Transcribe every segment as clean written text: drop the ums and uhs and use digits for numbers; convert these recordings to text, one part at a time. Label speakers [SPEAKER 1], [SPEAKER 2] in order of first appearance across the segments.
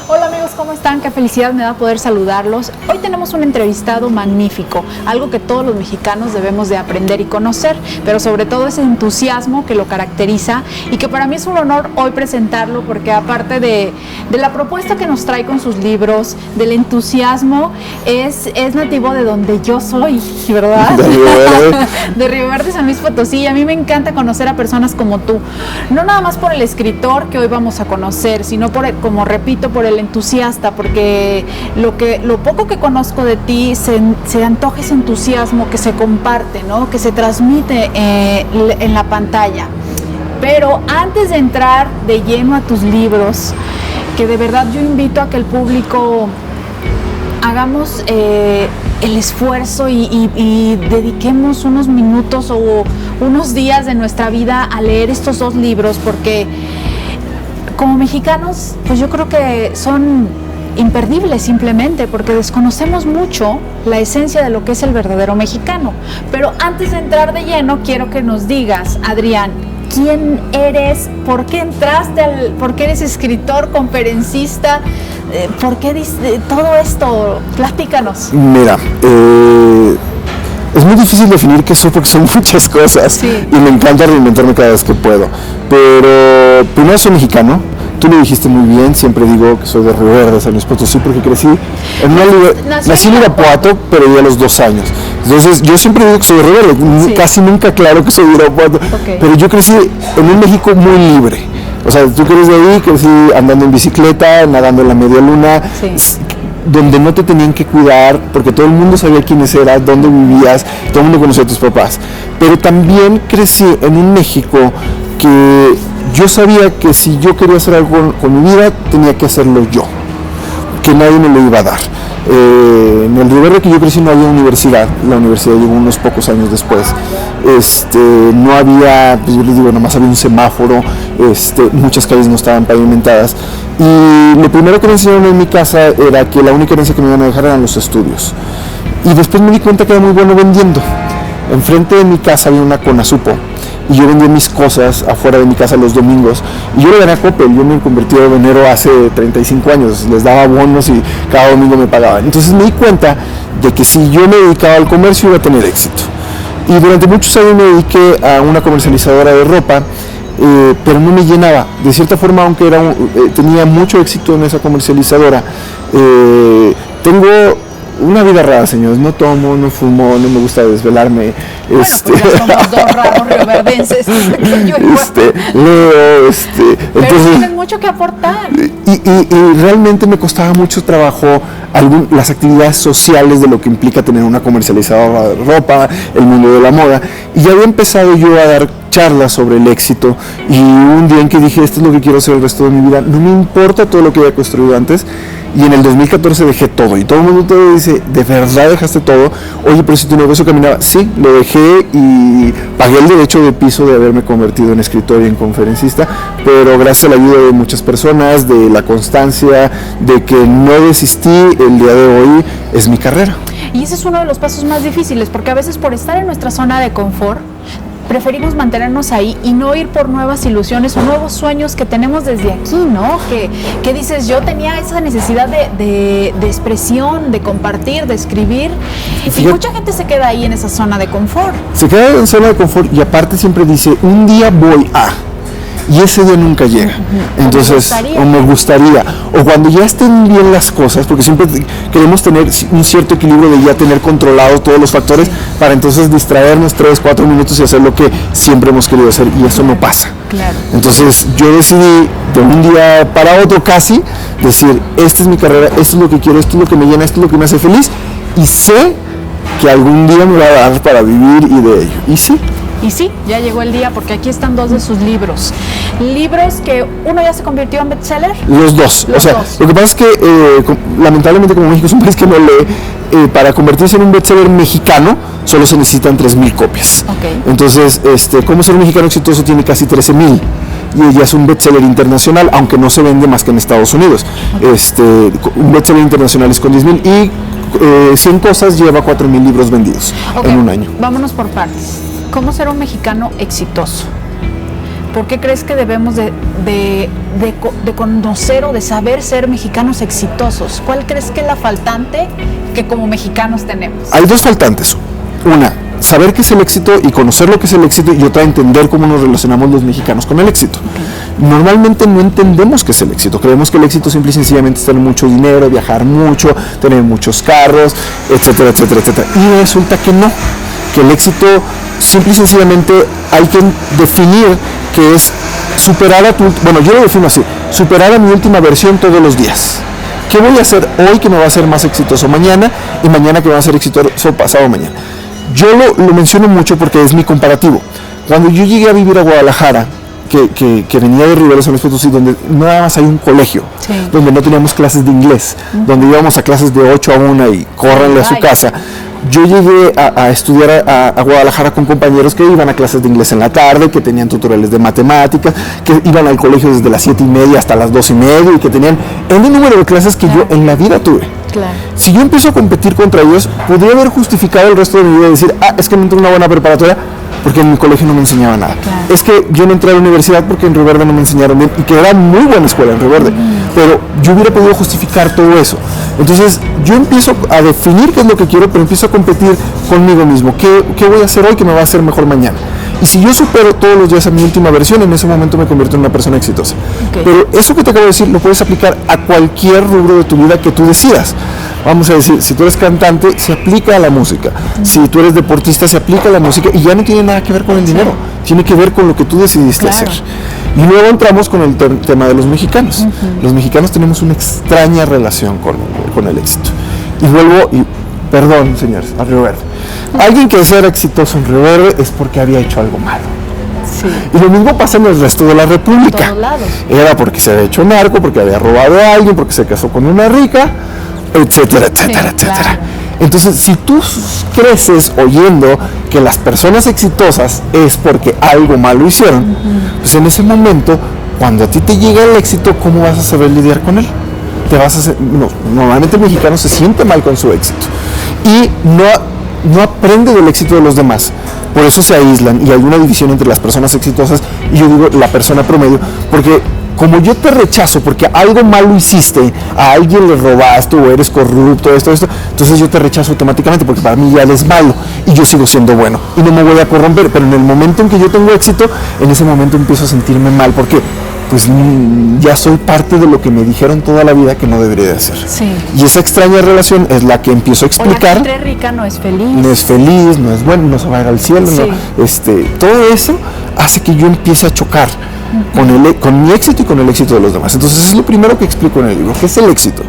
[SPEAKER 1] Hola amigos, ¿cómo están? Qué felicidad me da poder saludarlos. Hoy tenemos un entrevistado magnífico, algo que todos los mexicanos debemos de aprender y conocer, pero sobre todo ese entusiasmo que lo caracteriza y que para mí es un honor hoy presentarlo porque aparte de la propuesta que nos trae con sus libros, del entusiasmo, es nativo de donde yo soy, ¿verdad? De Río Verde, San Luis Potosí. Y a mí me encanta conocer a personas como tú, no nada más por el escritor que hoy vamos a conocer, sino como repito, por el entusiasta, porque lo poco que conozco de ti se antoja ese entusiasmo que se comparte, ¿no? Que se transmite en la pantalla. Pero antes de entrar de lleno a tus libros, que de verdad yo invito a que el público hagamos el esfuerzo y dediquemos unos minutos o unos días de nuestra vida a leer estos dos libros, porque como mexicanos, pues yo creo que son imperdibles simplemente porque desconocemos mucho la esencia de lo que es el verdadero mexicano. Pero antes de entrar de lleno, quiero que nos digas, Adrián, ¿quién eres? ¿Por qué entraste por qué eres escritor, conferencista? ¿Por qué todo esto? Platícanos.
[SPEAKER 2] Mira, es muy difícil definir qué soy porque son muchas cosas, sí. Y me encanta reinventarme cada vez que puedo. Pero primero soy mexicano, tú lo dijiste muy bien, siempre digo que soy de Río Verde, San Luis Potosí, porque crecí en nací en Irapuato, pero ya a los 2 años. Entonces yo siempre digo que soy de Río Verde, sí. Casi nunca aclaro que soy de Irapuato, okay. Pero yo crecí en un México muy libre. O sea, tú que eres de ahí, crecí andando en bicicleta, nadando en la media luna, sí. Donde no te tenían que cuidar, porque todo el mundo sabía quiénes eras, dónde vivías, todo el mundo conocía a tus papás. Pero también crecí en un México que yo sabía que si yo quería hacer algo con mi vida, tenía que hacerlo yo, que nadie me lo iba a dar. En el Río Verde que yo crecí no había universidad, la universidad llegó unos pocos años después. No había, pues yo les digo, nada más había un semáforo, muchas calles no estaban pavimentadas. Y lo primero que me enseñaron en mi casa era que la única herencia que me iban a dejar eran los estudios. Y después me di cuenta que era muy bueno vendiendo. Enfrente de mi casa había una Conasupo y yo vendía mis cosas afuera de mi casa los domingos. Y yo le gané a Coppel, yo me convertí en venero hace 35 años, les daba bonos y cada domingo me pagaban. Entonces me di cuenta de que si yo me dedicaba al comercio iba a tener éxito. Y durante muchos años me dediqué a una comercializadora de ropa, pero no me llenaba. De cierta forma, aunque tenía mucho éxito en esa comercializadora, tengo una vida rara, señores. No tomo, no fumo, no me gusta desvelarme.
[SPEAKER 1] Bueno, pues ya somos dos raros rioverdenses.
[SPEAKER 2] Leo,
[SPEAKER 1] pero entonces, tienes mucho que aportar.
[SPEAKER 2] Y realmente me costaba mucho trabajo las actividades sociales de lo que implica tener una comercializadora de ropa, el mundo de la moda. Y ya había empezado yo a dar charlas sobre el éxito y un día en que dije, esto es lo que quiero hacer el resto de mi vida, no me importa todo lo que había construido antes. Y en el 2014 dejé todo y todo el mundo te dice, ¿de verdad dejaste todo? Oye, pero si tu negocio caminaba. Sí, lo dejé y pagué el derecho de piso de haberme convertido en escritor y en conferencista, pero gracias a la ayuda de muchas personas, de la constancia, de que no desistí, el día de hoy es mi carrera.
[SPEAKER 1] Y ese es uno de los pasos más difíciles, porque a veces por estar en nuestra zona de confort, preferimos mantenernos ahí y no ir por nuevas ilusiones o nuevos sueños que tenemos desde aquí, ¿no? Que dices, yo tenía esa necesidad de expresión, de compartir, de escribir, y mucha gente se queda ahí en esa zona de confort.
[SPEAKER 2] Se queda en zona de confort y aparte siempre dice, un día voy a... Y ese día nunca llega. Entonces, o me gustaría, o cuando ya estén bien las cosas, porque siempre queremos tener un cierto equilibrio de ya tener controlados todos los factores, sí. Para entonces distraernos 3-4 minutos y hacer lo que siempre hemos querido hacer, y eso no pasa.
[SPEAKER 1] Claro.
[SPEAKER 2] Entonces yo decidí de un día para otro casi decir, esta es mi carrera, esto es lo que quiero, esto es lo que me llena, esto es lo que me hace feliz, y sé que algún día me va a dar para vivir y de ello. Y sí.
[SPEAKER 1] Y sí, ya llegó el día porque aquí están 2 de sus libros. ¿Libros que uno ya se convirtió en bestseller?
[SPEAKER 2] Los dos.
[SPEAKER 1] Los
[SPEAKER 2] o sea,
[SPEAKER 1] dos.
[SPEAKER 2] Lo que pasa es que lamentablemente como México es un país que no lee, para convertirse en un bestseller mexicano solo se necesitan 3,000 copias.
[SPEAKER 1] Okay.
[SPEAKER 2] Entonces, ¿Cómo ser un mexicano exitoso? Tiene casi 13,000. Y ya es un bestseller internacional, aunque no se vende más que en Estados Unidos. Okay. Un bestseller internacional es con 10,000 y 100 cosas lleva 4,000 libros vendidos en un año.
[SPEAKER 1] Vámonos por partes. ¿Cómo ser un mexicano exitoso? ¿Por qué crees que debemos de conocer o de saber ser mexicanos exitosos? ¿Cuál crees que es la faltante que como mexicanos tenemos?
[SPEAKER 2] Hay dos faltantes. Una, saber qué es el éxito y conocer lo que es el éxito, y otra, entender cómo nos relacionamos los mexicanos con el éxito. Okay. Normalmente no entendemos qué es el éxito. Creemos que el éxito simple y sencillamente es tener mucho dinero, viajar mucho, tener muchos carros, etcétera, etcétera, etcétera. Y resulta que no, que el éxito simple y sencillamente hay que definir que es superar yo lo defino así, superar a mi última versión todos los días. ¿Qué voy a hacer hoy que me va a hacer más exitoso mañana, y mañana que me va a ser exitoso pasado mañana? Yo lo menciono mucho porque es mi comparativo. Cuando yo llegué a vivir a Guadalajara, que venía de Rivera, San Luis Potosí, donde nada más hay un colegio, sí, donde no teníamos clases de inglés, donde íbamos a clases de 8 a 1 y córranle a su casa. Yo llegué a estudiar a Guadalajara con compañeros que iban a clases de inglés en la tarde, que tenían tutoriales de matemáticas, que iban al colegio desde las 7:30 hasta las 2:30 y que tenían el número de clases que yo en la vida tuve. Claro. Si yo empiezo a competir contra ellos, podría haber justificado el resto de mi vida y decir, es que no entré en una buena preparatoria porque en mi colegio no me enseñaba nada. Claro. Es que yo no entré a la universidad porque en Río Verde no me enseñaron bien, y que era muy buena escuela en Río Verde, pero yo hubiera podido justificar todo eso. Entonces yo empiezo a definir qué es lo que quiero, pero empiezo a competir conmigo mismo. ¿Qué voy a hacer hoy que me va a hacer mejor mañana? Y si yo supero todos los días a mi última versión, en ese momento me convierto en una persona exitosa. Okay. Pero eso que te acabo de decir lo puedes aplicar a cualquier rubro de tu vida que tú decidas. Vamos a decir, si tú eres cantante, se aplica a la música. Si tú eres deportista, se aplica a la música, y ya no tiene nada que ver con el dinero. Tiene que ver con lo que tú decidiste hacer. Y luego entramos con el tema de los mexicanos. Los mexicanos tenemos una extraña relación con el éxito. Perdón, señores, a Río Verde. Alguien que sea exitoso en Río Verde es porque había hecho algo malo. Sí. Y lo mismo pasa en el resto de la República. En todos lados. Era porque se había hecho narco, porque había robado a alguien, porque se casó con una rica, etcétera, etcétera, etcétera. Claro. Entonces, si tú creces oyendo que las personas exitosas es porque algo malo hicieron, pues en ese momento, cuando a ti te llega el éxito, ¿cómo vas a saber lidiar con él? Normalmente el mexicano se siente mal con su éxito y no aprende del éxito de los demás. Por eso se aíslan, y hay una división entre las personas exitosas y yo digo la persona promedio, porque como yo te rechazo porque algo malo hiciste, a alguien le robaste o eres corrupto, esto, entonces yo te rechazo automáticamente porque para mí ya eres malo y yo sigo siendo bueno y no me voy a corromper. Pero en el momento en que yo tengo éxito, en ese momento empiezo a sentirme mal porque pues ya soy parte de lo que me dijeron toda la vida que no debería de hacer. Sí. Y esa extraña relación es la que empiezo a explicar.
[SPEAKER 1] La gente rica no es feliz.
[SPEAKER 2] No es feliz, no es bueno, no se va a ir al cielo. Sí. No, todo eso hace que yo empiece a chocar con mi éxito y con el éxito de los demás. Entonces es lo primero que explico en el libro, que es el éxito.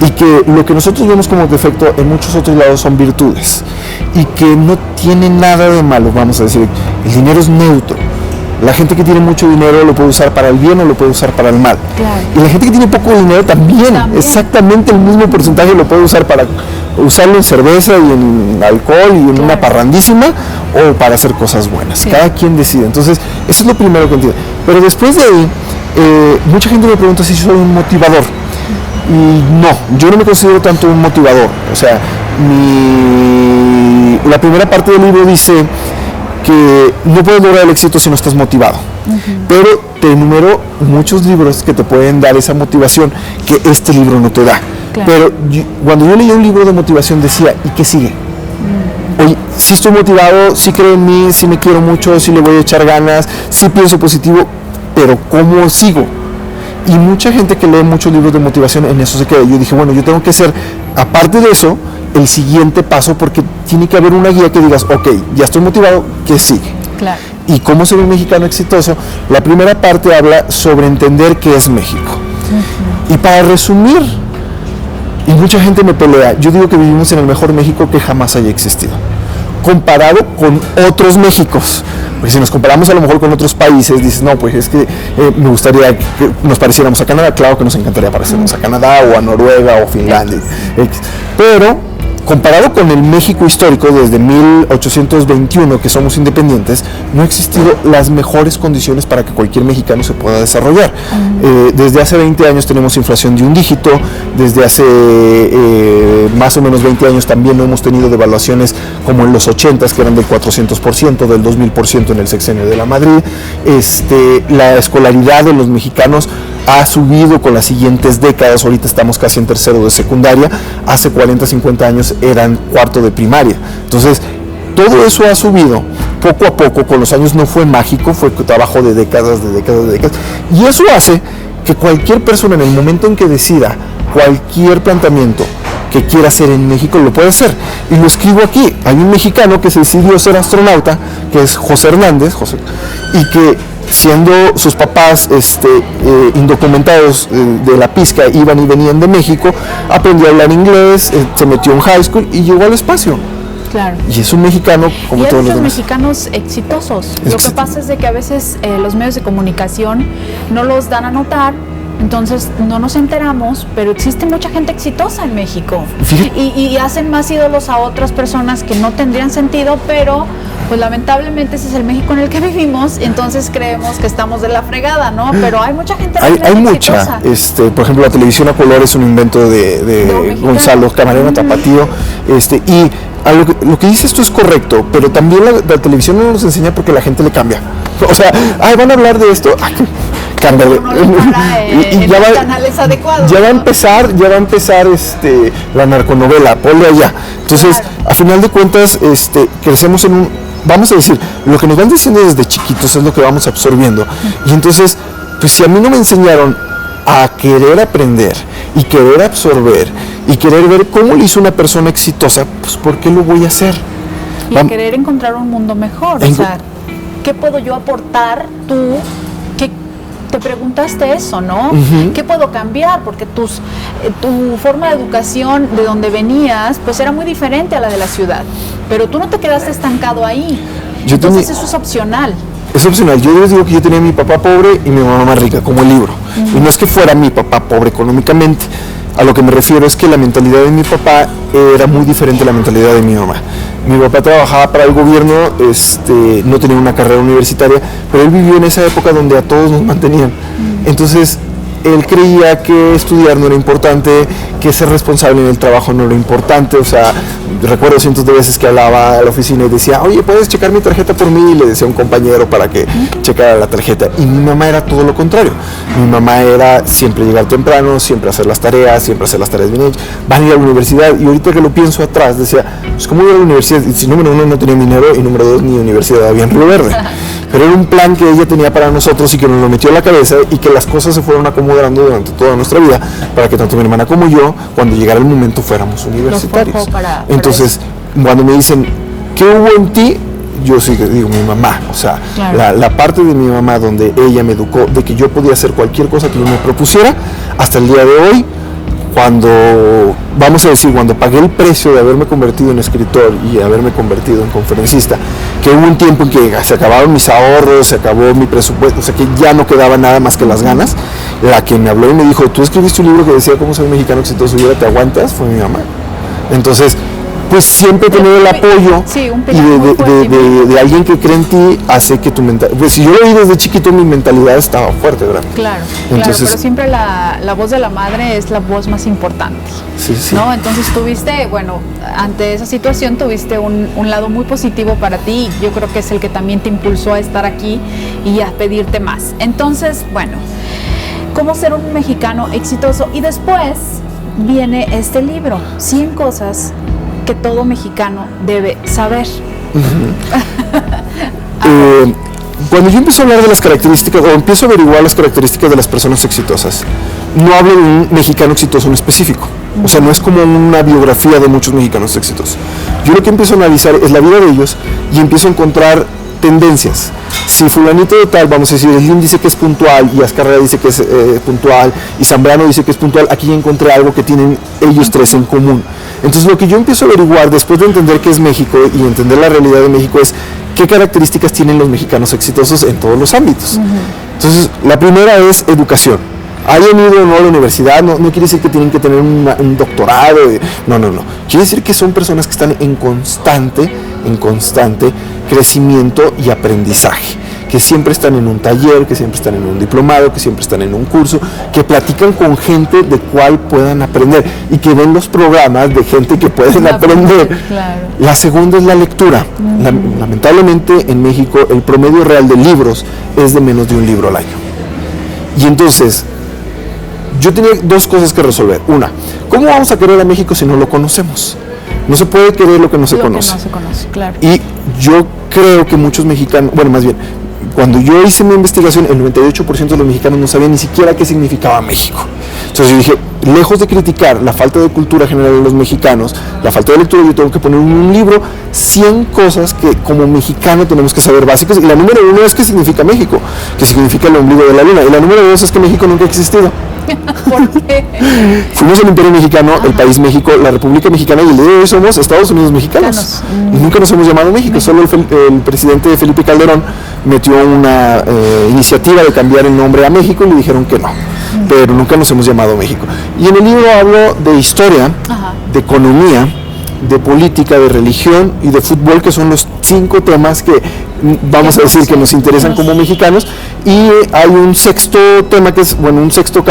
[SPEAKER 2] Y que lo que nosotros vemos como defecto en muchos otros lados son virtudes. Y que no tiene nada de malo, vamos a decir, el dinero es neutro. La gente que tiene mucho dinero lo puede usar para el bien o lo puede usar para el mal. Claro. Y la gente que tiene poco dinero también, exactamente el mismo porcentaje lo puede usar para usarlo en cerveza y en alcohol y en una parrandísima, o para hacer cosas buenas. Sí. Cada quien decide. Entonces, eso es lo primero que entiendo. Pero después de ahí, mucha gente me pregunta si soy un motivador. Y no, yo no me considero tanto un motivador. O sea, la primera parte del libro dice que no puedes lograr el éxito si no estás motivado. Pero te enumero muchos libros que te pueden dar esa motivación que este libro no te da. Claro. Pero cuando yo leí un libro de motivación decía, ¿y qué sigue? Oye, sí estoy motivado, sí creo en mí, sí me quiero mucho, sí le voy a echar ganas, sí pienso positivo, pero ¿cómo sigo? Y mucha gente que lee muchos libros de motivación en eso se queda. Yo dije, bueno, yo tengo que hacer, aparte de eso, el siguiente paso, porque tiene que haber una guía que digas, ok, ya estoy motivado, ¿qué sigue? Claro. Y cómo ser un mexicano exitoso. La primera parte habla sobre entender qué es México. Y para resumir, y mucha gente me pelea, yo digo que vivimos en el mejor México que jamás haya existido. comparado con otros Méxicos. Porque si nos comparamos a lo mejor con otros países, dices, no, pues es que me gustaría que nos pareciéramos a Canadá. Claro que nos encantaría parecernos a Canadá o a Noruega o Finlandia. Pero comparado con el México histórico desde 1821 que somos independientes, no han existido las mejores condiciones para que cualquier mexicano se pueda desarrollar. Desde hace 20 años tenemos inflación de un dígito, desde hace más o menos 20 años también no hemos tenido devaluaciones como en los 80s, que eran del 400%, del 2000% en el sexenio de la Madrid. La escolaridad de los mexicanos ha subido con las siguientes décadas. Ahorita estamos casi en tercero de secundaria, hace 40, 50 años eran cuarto de primaria. Entonces, todo eso ha subido poco a poco, con los años no fue mágico, fue trabajo de décadas, y eso hace que cualquier persona en el momento en que decida cualquier planteamiento que quiera hacer en México lo puede hacer, y lo escribo aquí. Hay un mexicano que se decidió ser astronauta, que es José Hernández, y que siendo sus papás indocumentados de la pizca, iban y venían de México, aprendió a hablar inglés, se metió en high school y llegó al espacio.
[SPEAKER 1] Claro.
[SPEAKER 2] Y es un mexicano como
[SPEAKER 1] y
[SPEAKER 2] todos los demás.
[SPEAKER 1] mexicanos exitosos. Lo que pasa es de que a veces los medios de comunicación no los dan a notar, entonces no nos enteramos, pero existe mucha gente exitosa en México. Y hacen más ídolos a otras personas que no tendrían sentido, pero pues lamentablemente ese es el México en el que vivimos, entonces creemos que estamos de la fregada, ¿no? Pero hay mucha gente
[SPEAKER 2] hay mucha, por ejemplo, la televisión a color es un invento de Gonzalo Camarena Tapatío, y lo que dices tú es correcto, pero también la televisión no nos enseña porque la gente le cambia. O sea, van a hablar de esto, cámbiale.
[SPEAKER 1] Y ya canales adecuados,
[SPEAKER 2] ya va a empezar la narconovela, ponle allá. Entonces, a final de cuentas, crecemos en un, vamos a decir, lo que nos van diciendo desde chiquitos es lo que vamos absorbiendo. Y entonces, pues si a mí no me enseñaron a querer aprender y querer absorber y querer ver cómo lo hizo una persona exitosa, pues ¿por qué lo voy a hacer?
[SPEAKER 1] Y a querer encontrar un mundo mejor. O sea, ¿qué puedo yo aportar tú? Que te preguntaste eso, ¿no? ¿Qué puedo cambiar? Porque tu forma de educación de donde venías, pues era muy diferente a la de la ciudad. Pero tú no te quedaste estancado ahí. Entonces eso es opcional.
[SPEAKER 2] Es opcional. Yo les digo que yo tenía a mi papá pobre y mi mamá más rica, como el libro. Y no es que fuera mi papá pobre económicamente. A lo que me refiero es que la mentalidad de mi papá era muy diferente a la mentalidad de mi mamá. Mi papá trabajaba para el gobierno, no tenía una carrera universitaria, pero él vivió en esa época donde a todos nos mantenían. Entonces, él creía que estudiar no era importante, que ser responsable en el trabajo no era importante. O sea, recuerdo cientos de veces que hablaba a la oficina y decía, oye, ¿puedes checar mi tarjeta por mí? Y le decía a un compañero para que checara la tarjeta. Y mi mamá era todo lo contrario. Mi mamá era siempre llegar temprano, siempre hacer las tareas bien hechas, van a ir a la universidad. Y ahorita que lo pienso atrás, decía, pues ¿cómo ir a la universidad? Y si número uno no tenía dinero y número dos ni universidad había en Río Verde. Pero era un plan que ella tenía para nosotros y que nos lo metió en la cabeza, y que las cosas se fueron acomodando durante toda nuestra vida para que tanto mi hermana como yo, cuando llegara el momento, fuéramos universitarios. Entonces, cuando me dicen, ¿qué hubo en ti? Yo sí digo, mi mamá. O sea, claro, la parte de mi mamá donde ella me educó de que yo podía hacer cualquier cosa que yo me propusiera, hasta el día de hoy, cuando pagué el precio de haberme convertido en escritor y haberme convertido en conferencista, que hubo un tiempo en que se acabaron mis ahorros, se acabó mi presupuesto, o sea que ya no quedaba nada más que las ganas, la que me habló y me dijo, tú escribiste un libro que decía cómo ser un mexicano exitoso y ahora te aguantas, fue mi mamá. Entonces, pues siempre tener el apoyo de alguien que cree en ti hace que tu mentalidad, pues si yo lo vi desde chiquito, mi mentalidad estaba fuerte, ¿verdad?
[SPEAKER 1] Claro, entonces, pero siempre la voz de la madre es la voz más importante, ¿no? Entonces tuviste, ante esa situación tuviste un lado muy positivo para ti, y yo creo que es el que también te impulsó a estar aquí y a pedirte más. Entonces, ¿cómo ser un mexicano exitoso? Y después viene este libro, 100 cosas que todo mexicano debe saber.
[SPEAKER 2] Cuando yo empiezo a hablar de las características, o empiezo a averiguar las características de las personas exitosas, no hablo de un mexicano exitoso en específico. O sea, no es como una biografía de muchos mexicanos exitosos. Yo lo que empiezo a analizar es la vida de ellos y empiezo a encontrar tendencias. Si fulanito de tal, vamos a decir, Slim dice que es puntual y Azcárraga dice que es puntual y Zambrano dice que es puntual, aquí ya encontré algo que tienen ellos tres en común. Entonces lo que yo empiezo a averiguar después de entender qué es México y entender la realidad de México es qué características tienen los mexicanos exitosos en todos los ámbitos. Entonces la primera es educación. Hayan ido o no a la universidad, no quiere decir que tienen que tener un doctorado, no. Quiere decir que son personas que están en constante crecimiento y aprendizaje, que siempre están en un taller, que siempre están en un diplomado, que siempre están en un curso, que platican con gente de cual puedan aprender y que ven los programas de gente que pueden aprender.
[SPEAKER 1] Claro.
[SPEAKER 2] La segunda es la lectura. Lamentablemente en México el promedio real de libros es de menos de un libro al año. Y entonces yo tenía dos cosas que resolver. Una, ¿cómo vamos a querer a México si no lo conocemos? No se puede querer lo que no se conoce.
[SPEAKER 1] Que no se conoce, claro.
[SPEAKER 2] Y yo creo que muchos mexicanos, bueno, más bien, cuando yo hice mi investigación, el 98% de los mexicanos no sabían ni siquiera qué significaba México. Entonces yo dije, lejos de criticar la falta de cultura general de los mexicanos, la falta de lectura, yo tengo que poner en un libro 100 cosas que como mexicano tenemos que saber básicas. Y la número 1 es qué significa México, qué significa el ombligo de la luna. Y la número 2 es que México nunca ha existido.
[SPEAKER 1] ¿Por qué?
[SPEAKER 2] Fuimos el Imperio Mexicano, el país México, la República Mexicana, y el día de hoy somos Estados Unidos mexicanos. Y nunca nos hemos llamado México. Solo el presidente Felipe Calderón metió una iniciativa de cambiar el nombre a México y le dijeron que no. Pero nunca nos hemos llamado México. Y en el libro hablo de historia, de economía, de política, de religión y de fútbol, que son los 5 temas que vamos a decir que nos interesan como mexicanos. Y hay un sexto tema que es, bueno, un sexto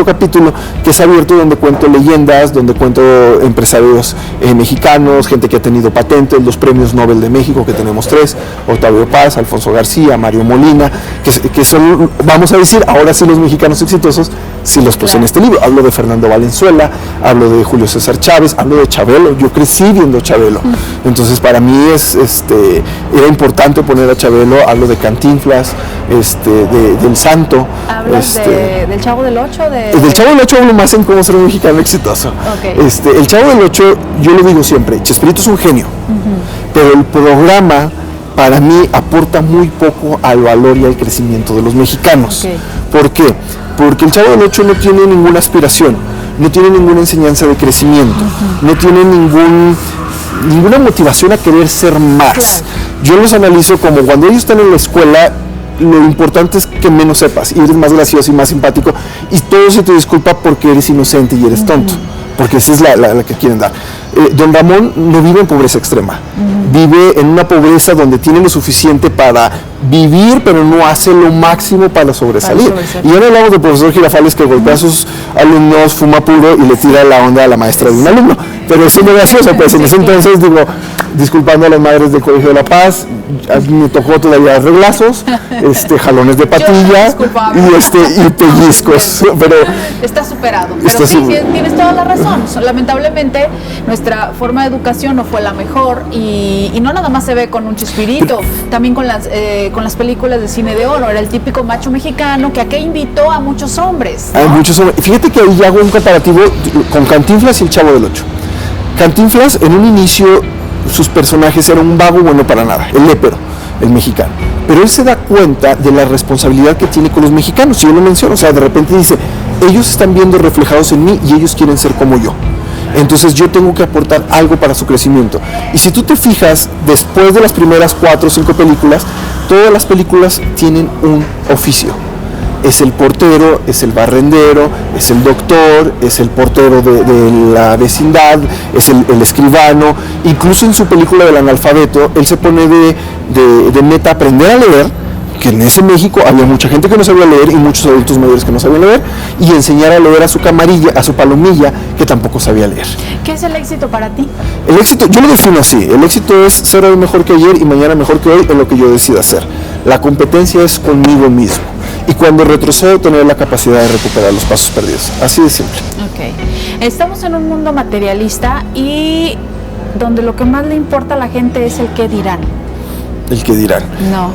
[SPEAKER 2] capítulo que es abierto, donde cuento leyendas, donde cuento empresarios mexicanos, gente que ha tenido patentes, los premios Nobel de México, que tenemos 3, Octavio Paz, Alfonso García, Mario Molina, que son, vamos a decir, ahora sí los mexicanos exitosos, sí los puse en este libro. Hablo de Fernando Valenzuela, hablo de Julio César Chávez, hablo de Chabelo. Yo crecí viendo Chabelo, entonces para mí era importante poner a Chabelo. Hablo de Cantinflas, del Santo.
[SPEAKER 1] ¿Hablas del Chavo del Ocho?
[SPEAKER 2] Del Chavo del Ocho hablo más en cómo ser un mexicano exitoso.
[SPEAKER 1] Okay.
[SPEAKER 2] El Chavo del Ocho, yo lo digo siempre, Chespirito es un genio, pero el programa para mí aporta muy poco al valor y al crecimiento de los mexicanos. Okay. ¿Por qué? Porque el Chavo del Ocho no tiene ninguna aspiración, no tiene ninguna enseñanza de crecimiento, no tiene ninguna motivación a querer ser más. Claro. Yo los analizo como cuando ellos están en la escuela, lo importante es que menos sepas y eres más gracioso y más simpático, y todo se te disculpa porque eres inocente y eres tonto, porque esa es la que quieren dar. Don Ramón no vive en pobreza extrema, vive en una pobreza donde tiene lo suficiente para vivir, pero no hace lo máximo para sobresalir. Y ya no hablamos del profesor Girafales, que golpea a sus alumnos, fuma puro y le tira la onda a la maestra de un alumno, pero es muy gracioso, pues en ese entonces, digo, disculpando a las madres del Colegio de la Paz, a mí me tocó todavía reglazos, jalones de patilla y pellizcos, pero
[SPEAKER 1] está superado. Pero sí, tienes toda la razón. Lamentablemente nuestra forma de educación no fue la mejor, y no nada más se ve con un Chespirito, también con las películas de cine de oro. Era el típico macho mexicano que aquí invitó a muchos hombres, ¿no? A muchos hombres.
[SPEAKER 2] Fíjate que ahí hago un comparativo con Cantinflas y el Chavo del Ocho. Cantinflas, en un inicio, sus personajes eran un vago bueno para nada, el lépero, el mexicano. Pero él se da cuenta de la responsabilidad que tiene con los mexicanos, y yo lo menciono, o sea, de repente dice, ellos están viendo reflejados en mí y ellos quieren ser como yo. Entonces yo tengo que aportar algo para su crecimiento. Y si tú te fijas, después de las primeras 4 o 5 películas, todas las películas tienen un oficio. Es el portero, es el barrendero, es el doctor, es el portero de la vecindad, es el escribano. Incluso en su película del analfabeto, él se pone de meta aprender a leer, que en ese México había mucha gente que no sabía leer y muchos adultos mayores que no sabían leer, y enseñar a leer a su camarilla, a su palomilla, que tampoco sabía leer.
[SPEAKER 1] ¿Qué es el éxito para ti?
[SPEAKER 2] El éxito, yo lo defino así: el éxito es ser hoy mejor que ayer y mañana mejor que hoy en lo que yo decida hacer. La competencia es conmigo mismo, y cuando retrocedo tener la capacidad de recuperar los pasos perdidos. Así de simple.
[SPEAKER 1] Okay. Estamos en un mundo materialista y donde lo que más le importa a la gente es el qué dirán.
[SPEAKER 2] El qué dirán.
[SPEAKER 1] No.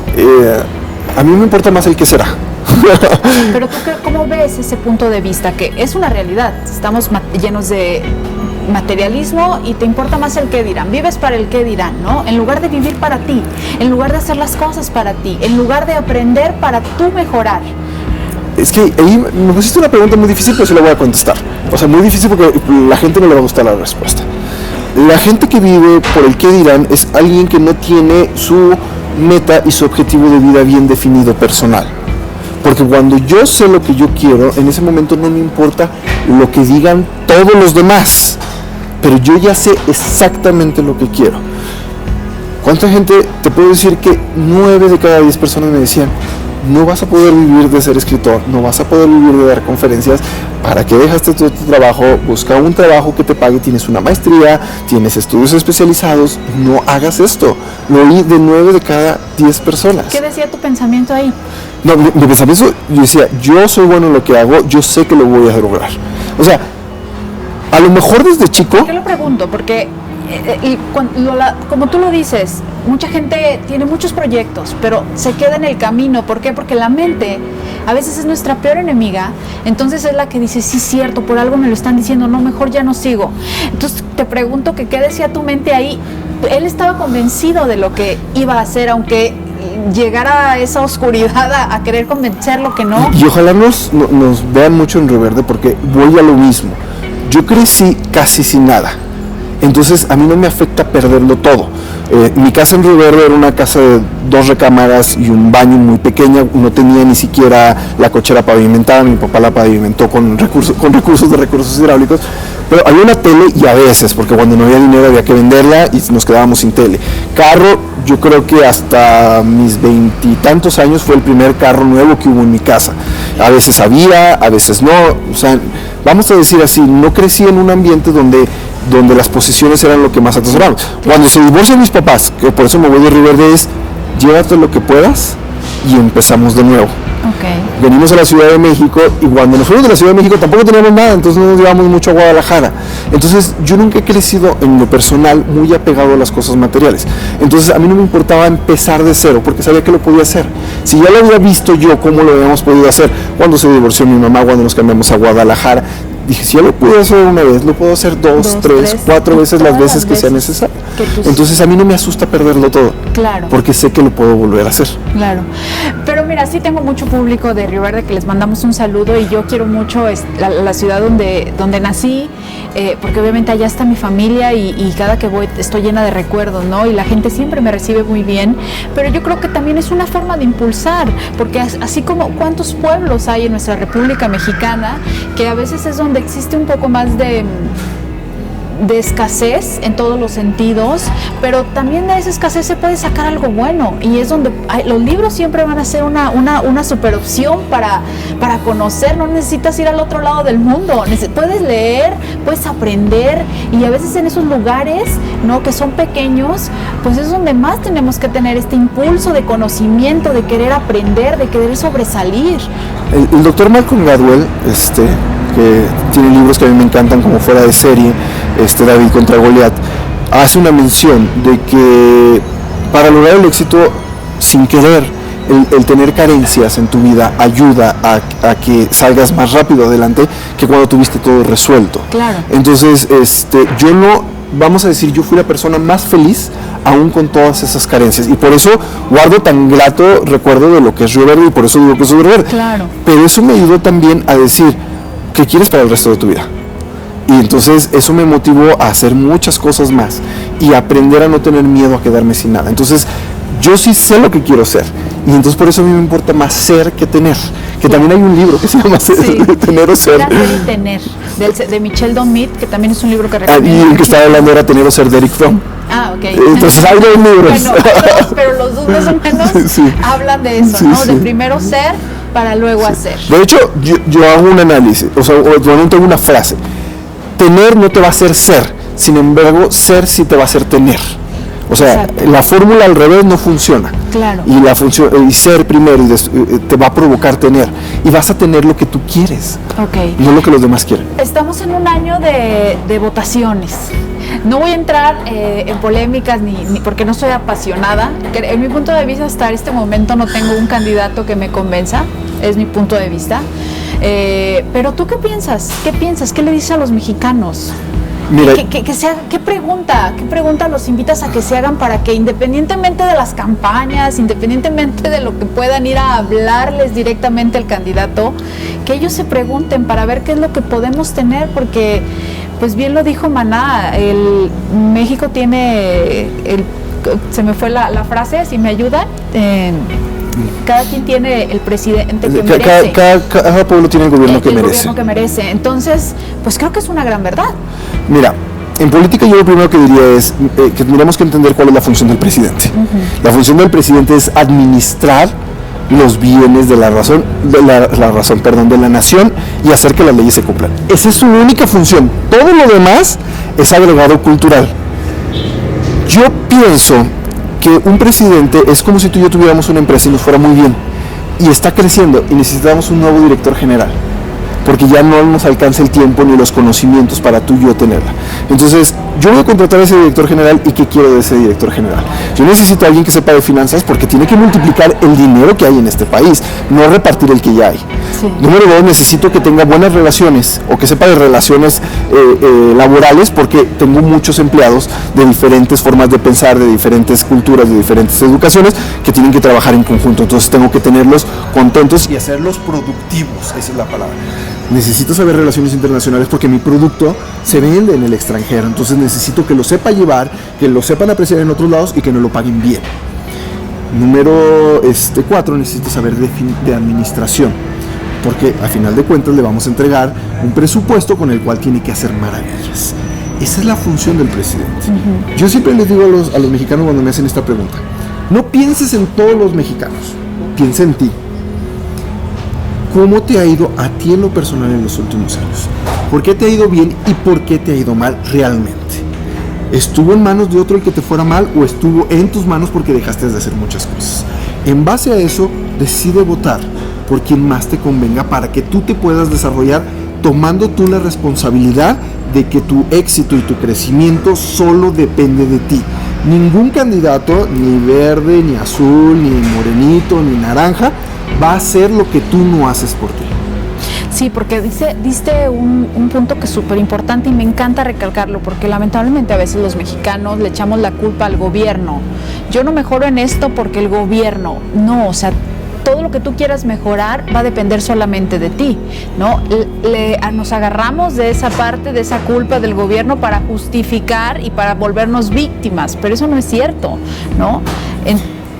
[SPEAKER 2] A mí me importa más el qué será.
[SPEAKER 1] Pero tú, ¿cómo ves ese punto de vista? Que es una realidad. Estamos llenos de materialismo y te importa más el qué dirán, vives para el qué dirán, ¿no? En lugar de vivir para ti, en lugar de hacer las cosas para ti, en lugar de aprender para tú mejorar.
[SPEAKER 2] Es que ahí me pusiste una pregunta muy difícil, pero sí la voy a contestar. O sea, muy difícil porque la gente no le va a gustar la respuesta. La gente que vive por el qué dirán es alguien que no tiene su meta y su objetivo de vida bien definido personal. Porque cuando yo sé lo que yo quiero, en ese momento no me importa lo que digan todos los demás. Pero yo ya sé exactamente lo que quiero. ¿Cuánta gente? Te puedo decir que 9 de cada 10 personas me decían: no vas a poder vivir de ser escritor, no vas a poder vivir de dar conferencias. ¿Para qué dejaste tu trabajo? Busca un trabajo que te pague, tienes una maestría, tienes estudios especializados, no hagas esto. Lo oí de 9 de cada 10 personas.
[SPEAKER 1] ¿Qué decía tu pensamiento ahí?
[SPEAKER 2] No, mi pensamiento, yo decía, yo soy bueno en lo que hago, yo sé que lo voy a lograr. O sea, a lo mejor desde chico...
[SPEAKER 1] ¿Por qué lo pregunto? Porque, como tú lo dices, mucha gente tiene muchos proyectos, pero se queda en el camino. ¿Por qué? Porque la mente a veces es nuestra peor enemiga. Entonces es la que dice, sí, cierto, por algo me lo están diciendo, no, mejor ya no sigo. Entonces te pregunto que qué decía tu mente ahí. Él estaba convencido de lo que iba a hacer, aunque llegara a esa oscuridad a querer convencerlo que no.
[SPEAKER 2] Y ojalá nos vean mucho en Río Verde, porque voy a lo mismo. Yo crecí casi sin nada. Entonces a mí no me afecta perderlo todo. Mi casa en Río Verde era una casa de 2 recámaras y un baño muy pequeña, no tenía ni siquiera la cochera pavimentada, mi papá la pavimentó con recursos de recursos hidráulicos, pero había una tele y a veces, porque cuando no había dinero había que venderla y nos quedábamos sin tele. Carro, yo creo que hasta mis 20 y tantos años fue el primer carro nuevo que hubo en mi casa. A veces había, a veces no, o sea, vamos a decir así, no crecí en un ambiente donde las posesiones eran lo que más atesoraban. Cuando se divorcian mis papás, que por eso me voy de Río Verde, es llévate lo que puedas y empezamos de nuevo.
[SPEAKER 1] Okay.
[SPEAKER 2] Venimos a la Ciudad de México y cuando nos fuimos de la Ciudad de México tampoco teníamos nada, entonces no nos llevamos mucho a Guadalajara. Entonces yo nunca he crecido en lo personal muy apegado a las cosas materiales. Entonces a mí no me importaba empezar de cero porque sabía que lo podía hacer. Si ya lo había visto yo cómo lo habíamos podido hacer cuando se divorció mi mamá, cuando nos cambiamos a Guadalajara, dije, si ya lo pude hacer una vez, lo puedo hacer 2, 3, 4 veces las veces que sea necesario. Entonces a mí no me asusta perderlo todo.
[SPEAKER 1] Claro.
[SPEAKER 2] Porque sé que lo puedo volver a hacer.
[SPEAKER 1] Claro. Pero mira, sí tengo mucho público de Río Verde que les mandamos un saludo y yo quiero mucho la ciudad donde nací, porque obviamente allá está mi familia y cada que voy estoy llena de recuerdos, ¿no? Y la gente siempre me recibe muy bien, pero yo creo que también es una forma de impulsar, porque así como cuántos pueblos hay en nuestra República Mexicana, que a veces es donde existe un poco más de escasez en todos los sentidos, pero también de esa escasez se puede sacar algo bueno y es donde los libros siempre van a ser una super opción para conocer. No necesitas ir al otro lado del mundo, puedes leer, puedes aprender y a veces en esos lugares, ¿no?, que son pequeños, pues es donde más tenemos que tener este impulso de conocimiento, de querer aprender, de querer sobresalir.
[SPEAKER 2] El doctor Malcolm Gladwell, que tiene libros que a mí me encantan como Fuera de Serie, David contra Goliat, hace una mención de que para lograr el éxito sin querer, el tener carencias en tu vida ayuda a que salgas más rápido adelante que cuando tuviste todo resuelto.
[SPEAKER 1] Claro.
[SPEAKER 2] Entonces, yo no, vamos a decir, yo fui la persona más feliz aún con todas esas carencias y por eso guardo tan grato recuerdo de lo que es Río Verde y por eso digo que soy Río Verde.
[SPEAKER 1] Claro.
[SPEAKER 2] Pero eso me ayudó también a decir qué quieres para el resto de tu vida. Y entonces eso me motivó a hacer muchas cosas más y aprender a no tener miedo a quedarme sin nada. Entonces yo sí sé lo que quiero ser y entonces por eso a mí me importa más ser que tener. Que también hay un libro que se llama Tener o Ser.
[SPEAKER 1] Era Ser y Tener, de Michel Domit, que también es un libro que recomiendo.
[SPEAKER 2] Y el que estaba hablando era Tener o Ser de Eric Fromm.
[SPEAKER 1] Ah, ok.
[SPEAKER 2] Entonces hay 2 libros.
[SPEAKER 1] Bueno, pero los 2 más o menos sí hablan de eso, ¿no? Sí. De primero ser para luego hacer.
[SPEAKER 2] De hecho, yo hago un análisis, o sea, tengo una frase. Tener no te va a hacer ser, sin embargo, ser sí te va a hacer tener. O sea, exacto, la fórmula al revés no funciona.
[SPEAKER 1] Claro.
[SPEAKER 2] Y ser primero te va a provocar tener. Y vas a tener lo que tú quieres.
[SPEAKER 1] Okay.
[SPEAKER 2] No lo que los demás quieren.
[SPEAKER 1] Estamos en un año de votaciones. No voy a entrar en polémicas ni porque no soy apasionada. En mi punto de vista, hasta este momento no tengo un candidato que me convenza. Es mi punto de vista. Pero ¿tú qué piensas? ¿Qué piensas? ¿Qué le dices a los mexicanos?
[SPEAKER 2] Mira,
[SPEAKER 1] ¿Qué pregunta los invitas a que se hagan para que independientemente de las campañas, independientemente de lo que puedan ir a hablarles directamente al candidato, que ellos se pregunten para ver qué es lo que podemos tener? Porque, pues bien lo dijo Maná, México tiene, se me fue la frase, si me ayudan, cada quien tiene el presidente que merece.
[SPEAKER 2] Cada pueblo tiene el gobierno que merece.
[SPEAKER 1] Gobierno que merece. Entonces, pues creo que es una gran verdad.
[SPEAKER 2] Mira, en política yo lo primero que diría es que tendríamos que entender cuál es la función del presidente. La función del presidente es administrar los bienes de la nación y hacer que las leyes se cumplan. Esa es su única función. Todo lo demás es agregado cultural. Yo pienso que un presidente es como si tú y yo tuviéramos una empresa y nos fuera muy bien y está creciendo y necesitamos un nuevo director general, porque ya no nos alcanza el tiempo ni los conocimientos para tú y yo tenerla. Entonces, yo voy a contratar a ese director general. ¿Y qué quiero de ese director general? Yo necesito a alguien que sepa de finanzas, porque tiene que multiplicar el dinero que hay en este país, no repartir el que ya hay. Sí. Número 2, necesito que tenga buenas relaciones, o que sepa de relaciones laborales, porque tengo muchos empleados de diferentes formas de pensar, de diferentes culturas, de diferentes educaciones, que tienen que trabajar en conjunto. Entonces tengo que tenerlos contentos y hacerlos productivos. Esa es la palabra. Necesito saber relaciones internacionales, porque mi producto se vende en el extranjero. Entonces necesito que lo sepa llevar, que lo sepan apreciar en otros lados y que no lo paguen bien. Número 4, necesito saber de administración, porque a final de cuentas le vamos a entregar un presupuesto con el cual tiene que hacer maravillas. Esa es la función del presidente. Yo siempre les digo a los mexicanos cuando me hacen esta pregunta: no pienses en todos los mexicanos, piensa en ti. ¿Cómo te ha ido a ti en lo personal en los últimos años? ¿Por qué te ha ido bien y por qué te ha ido mal realmente? ¿Estuvo en manos de otro el que te fuera mal, o estuvo en tus manos porque dejaste de hacer muchas cosas? En base a eso, decide votar por quien más te convenga, para que tú te puedas desarrollar, tomando tú la responsabilidad de que tu éxito y tu crecimiento solo depende de ti. Ningún candidato, ni verde, ni azul, ni morenito, ni naranja, va a hacer lo que tú no haces por ti.
[SPEAKER 1] Sí, porque diste un punto que es súper importante y me encanta recalcarlo, porque lamentablemente a veces los mexicanos le echamos la culpa al gobierno. Yo no mejoro en esto porque el gobierno, no, o sea, todo lo que tú quieras mejorar va a depender solamente de ti, ¿no? Nos agarramos de esa parte, de esa culpa del gobierno para justificar y para volvernos víctimas, pero eso no es cierto, ¿no?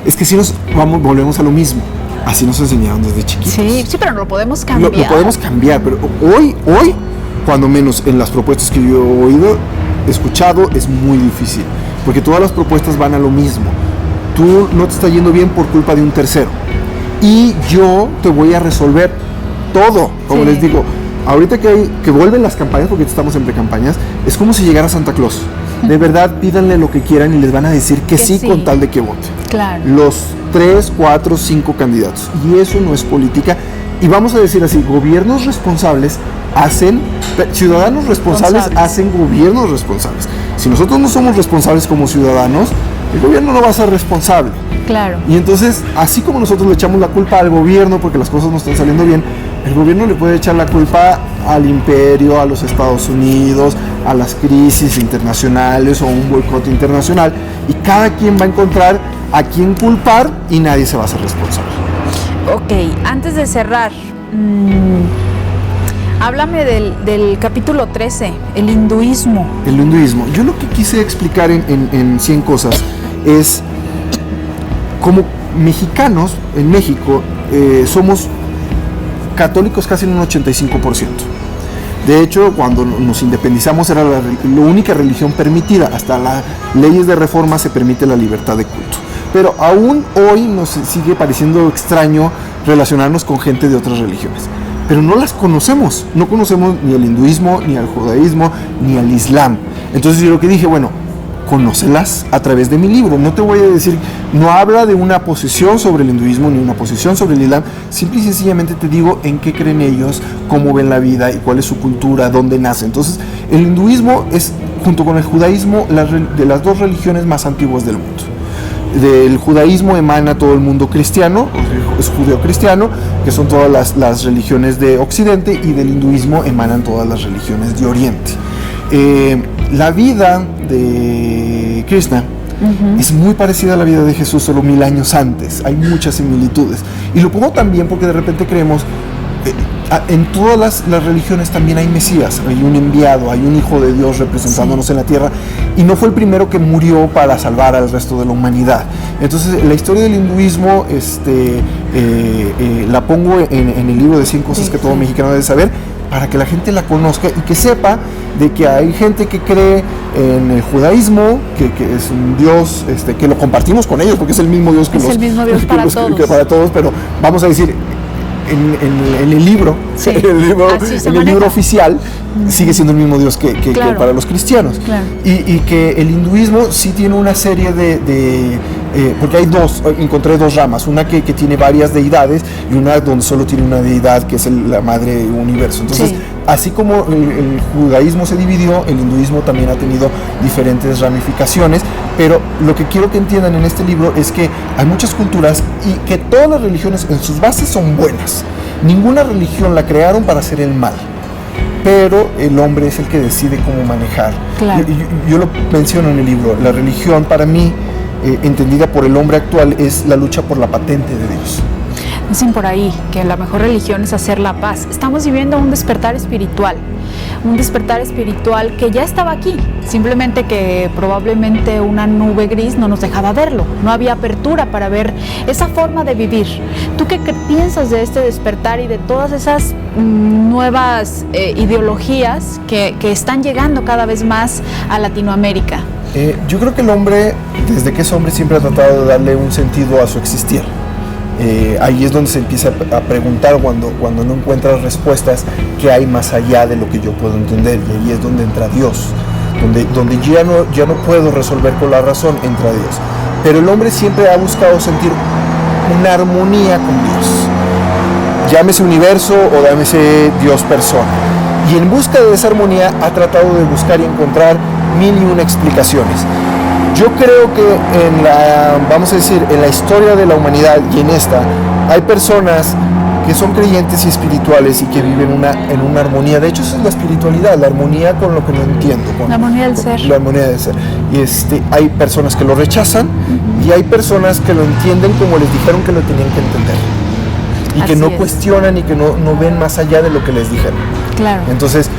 [SPEAKER 2] Es que si volvemos a lo mismo. Así nos enseñaron desde chiquitos.
[SPEAKER 1] Sí, pero no lo podemos cambiar.
[SPEAKER 2] Lo podemos cambiar, pero hoy, cuando menos en las propuestas que yo he escuchado, es muy difícil, porque todas las propuestas van a lo mismo. Tú no te está yendo bien por culpa de un tercero, y yo te voy a resolver todo. Como les digo, ahorita que vuelven las campañas, porque estamos en pre-campañas, es como si llegara Santa Claus. De verdad, pídanle lo que quieran y les van a decir que sí, con tal de que vote.
[SPEAKER 1] Claro.
[SPEAKER 2] Los 3, 4, 5 candidatos. Y eso no es política. Y vamos a decir así: gobiernos responsables ciudadanos responsables hacen gobiernos responsables. Si nosotros no somos responsables como ciudadanos, el gobierno no va a ser responsable.
[SPEAKER 1] Claro.
[SPEAKER 2] Y entonces, así como nosotros le echamos la culpa al gobierno porque las cosas no están saliendo bien, el gobierno le puede echar la culpa al imperio, a los Estados Unidos, a las crisis internacionales o a un boicot internacional, y cada quien va a encontrar a quién culpar y nadie se va a hacer responsable.
[SPEAKER 1] Ok, antes de cerrar, háblame del capítulo 13, el hinduismo.
[SPEAKER 2] El hinduismo. Yo lo que quise explicar en 100 cosas es: como mexicanos, en México, somos católicos casi en un 85%. De hecho, cuando nos independizamos era la única religión permitida. Hasta las leyes de reforma se permite la libertad de culto. Pero aún hoy nos sigue pareciendo extraño relacionarnos con gente de otras religiones. Pero no las conocemos. No conocemos ni el hinduismo, ni al judaísmo, ni al islam. Entonces yo lo que dije, bueno, conócelas a través de mi libro. No te voy a decir, no habla de una posición sobre el hinduismo ni una posición sobre el islam. Simple y sencillamente te digo en qué creen ellos, cómo ven la vida y cuál es su cultura, dónde nace. Entonces, el hinduismo es, junto con el judaísmo, de las dos religiones más antiguas del mundo. Del judaísmo emana todo el mundo cristiano, es judeo-cristiano, que son todas las religiones de Occidente, y del hinduismo emanan todas las religiones de Oriente. La vida de Krishna es muy parecida a la vida de Jesús, solo 1000 años antes. Hay muchas similitudes. Y lo pongo también porque de repente creemos, en todas las religiones también hay Mesías, hay un enviado, hay un hijo de Dios representándonos en la tierra, y no fue el primero que murió para salvar al resto de la humanidad. Entonces, la historia del hinduismo la pongo en el libro de 100 cosas que todo mexicano debe saber, para que la gente la conozca y que sepa de que hay gente que cree en el judaísmo, que es un Dios, que lo compartimos con ellos, porque es el mismo Dios que
[SPEAKER 1] el mismo Dios para
[SPEAKER 2] todos, pero vamos a decir, en el libro, en el libro oficial, sigue siendo el mismo Dios que para los cristianos. Y que el hinduismo sí tiene una serie porque encontré dos ramas, una que tiene varias deidades y una donde solo tiene una deidad, que es la madre universo. Entonces, así como el judaísmo se dividió, el hinduismo también ha tenido diferentes ramificaciones, pero lo que quiero que entiendan en este libro es que hay muchas culturas y que todas las religiones en sus bases son buenas. Ninguna religión la crearon para hacer el mal, pero el hombre es el que decide cómo manejar. Yo lo menciono en el libro, la religión para mí, entendida por el hombre actual, es la lucha por la patente de Dios.
[SPEAKER 1] Dicen por ahí que la mejor religión es hacer la paz. Estamos viviendo un despertar espiritual que ya estaba aquí, simplemente que probablemente una nube gris no nos dejaba verlo, no había apertura para ver esa forma de vivir. ¿Tú qué piensas de este despertar y de todas esas nuevas ideologías que están llegando cada vez más a Latinoamérica?
[SPEAKER 2] Yo creo que el hombre, desde que es hombre, siempre ha tratado de darle un sentido a su existir. Ahí es donde se empieza a preguntar cuando no encuentras respuestas, qué hay más allá de lo que yo puedo entender, y ahí es donde entra Dios, donde ya no puedo resolver con la razón, entra Dios. Pero el hombre siempre ha buscado sentir una armonía con Dios, llámese universo o llámese Dios persona, y en busca de esa armonía ha tratado de buscar y encontrar 1001 explicaciones. Yo creo que en la historia de la humanidad y en esta, hay personas que son creyentes y espirituales y que viven en una armonía. De hecho, eso es la espiritualidad, la armonía con lo que no entiendo.
[SPEAKER 1] La armonía del ser.
[SPEAKER 2] La armonía del ser. Y hay personas que lo rechazan y hay personas que lo entienden como les dijeron que lo tenían que entender. Y que no cuestionan y que no ven más allá de lo que les dijeron.
[SPEAKER 1] Claro.
[SPEAKER 2] Entonces,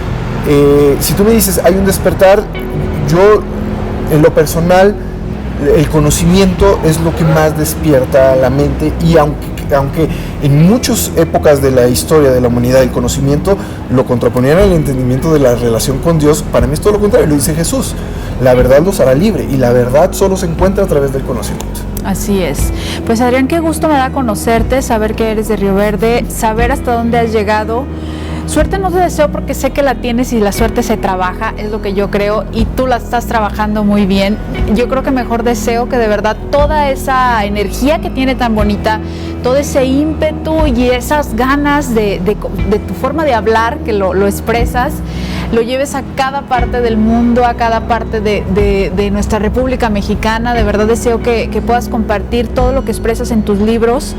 [SPEAKER 2] si tú me dices, hay un despertar, yo, en lo personal, el conocimiento es lo que más despierta la mente, y aunque en muchas épocas de la historia de la humanidad el conocimiento lo contraponían al entendimiento de la relación con Dios, para mí es todo lo contrario, lo dice Jesús: la verdad los hará libre, y la verdad solo se encuentra a través del conocimiento.
[SPEAKER 1] Así es. Pues Adrián, qué gusto me da conocerte, saber que eres de Río Verde, saber hasta dónde has llegado. Suerte no te deseo porque sé que la tienes y la suerte se trabaja, es lo que yo creo, y tú la estás trabajando muy bien. Yo creo que mejor deseo que de verdad toda esa energía que tiene tan bonita, todo ese ímpetu y esas ganas de tu forma de hablar, que lo expresas, lo lleves a cada parte del mundo, a cada parte de nuestra República Mexicana. De verdad deseo que puedas compartir todo lo que expresas en tus libros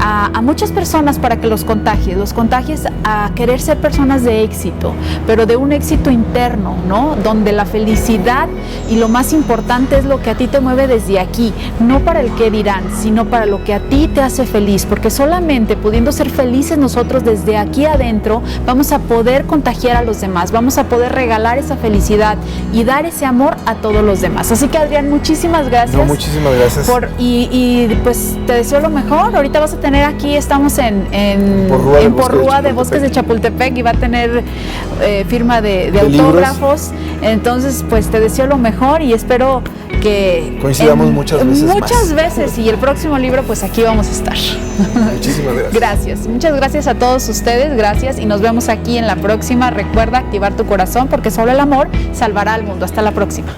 [SPEAKER 1] a muchas personas, para que los contagies a querer ser personas de éxito, pero de un éxito interno, ¿no? Donde la felicidad y lo más importante es lo que a ti te mueve desde aquí, no para el qué dirán, sino para lo que a ti te hace feliz, porque solamente pudiendo ser felices nosotros desde aquí adentro, vamos a poder contagiar a los demás, vamos a poder regalar esa felicidad y dar ese amor a todos los demás. Así que Adrián, muchísimas gracias.
[SPEAKER 2] No, muchísimas gracias.
[SPEAKER 1] Y pues te deseo lo mejor. Ahorita vas a tener aquí, estamos en Porrúa de Bosques de Chapultepec, y va a tener firma de autógrafos. Entonces, pues te deseo lo mejor y espero que
[SPEAKER 2] coincidamos muchas
[SPEAKER 1] veces, y el próximo libro, pues aquí vamos a estar.
[SPEAKER 2] Muchísimas gracias.
[SPEAKER 1] Gracias, muchas gracias a todos ustedes, gracias, y nos vemos aquí en la próxima. Recuerda activar tu corazón, porque solo el amor salvará al mundo. Hasta la próxima.